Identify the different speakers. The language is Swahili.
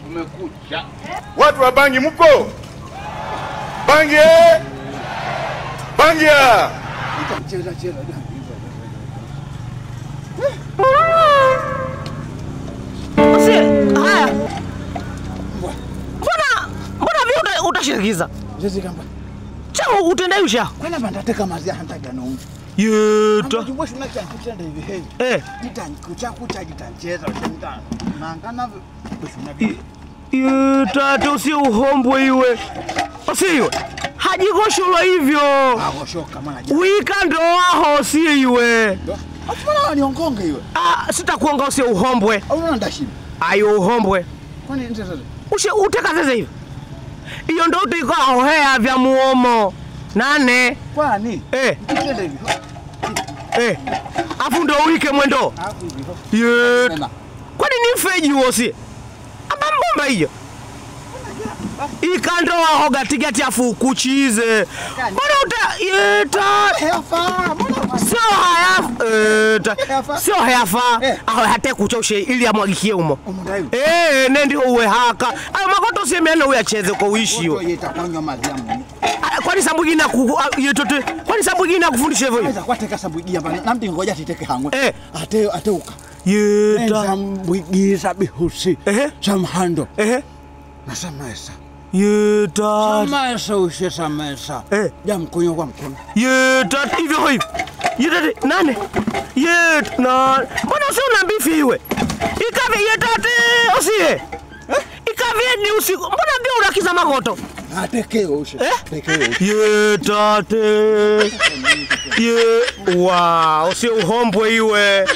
Speaker 1: Umekucha.
Speaker 2: Watu wa Bangi mko? Bangi! Bangia!
Speaker 1: Cheza.
Speaker 3: Basi, haya. Mbona vile utashirikiza?
Speaker 1: Jezi kamba.
Speaker 3: Chao utendai usha.
Speaker 1: Kwani bandateka mazia hantaga no.
Speaker 3: Yuta.
Speaker 1: Mbona unachanja hivi hivi? Kucha jitancheza ushindana. Nangana kushuna
Speaker 3: Yuta usio uhombwe iwe. Usiwe. Hajigosholwa hivyo.
Speaker 1: Agoshoka maana.
Speaker 3: Wika ndo waho si iwe.
Speaker 1: Afuna ni ongonge iwe.
Speaker 3: Sitakuonga usio uhombwe.
Speaker 1: Au unandashini?
Speaker 3: Ayo uhombwe.
Speaker 1: Kwani nzeza?
Speaker 3: Uteka sasa hivi. Iyo ndo utiko ahohea vya muomo. Nane.
Speaker 1: Kwani? Kitende hivi.
Speaker 3: Afu ndo wike mwendo.
Speaker 1: Afu hivi.
Speaker 3: Kwani ni feji wosi? Abambomba hiyo. Ikando wahoga tigati afu kuchize. Mbona Sio hayafa. Aho hata kuchoshe ili amwagikie umo. Nende uwe haka. Ayo makoto semena uwe acheze kwa uishi yo. Kwani sambugina yetote. Kwani sambugina kufundisha hivyo?
Speaker 1: Aza kwateka sambugia bana. Namti ngoja titeke hangwe. Ateuka.
Speaker 3: Yeta.
Speaker 1: Sambugia bihusi. Samhando. Nasamesa.
Speaker 3: Yeta.
Speaker 1: Samesa. Jamkunyo kwa mkono.
Speaker 3: Yeta hivyo hivi. Yeta nane. Yeta na. Mbona sio unambifi iwe? Ikave yetate usiye. Ikave ni usiku. Mbona ndio unakiza makoto?
Speaker 1: Atekeo ushe.
Speaker 3: Yetate. Wow, sio uhombwe iwe.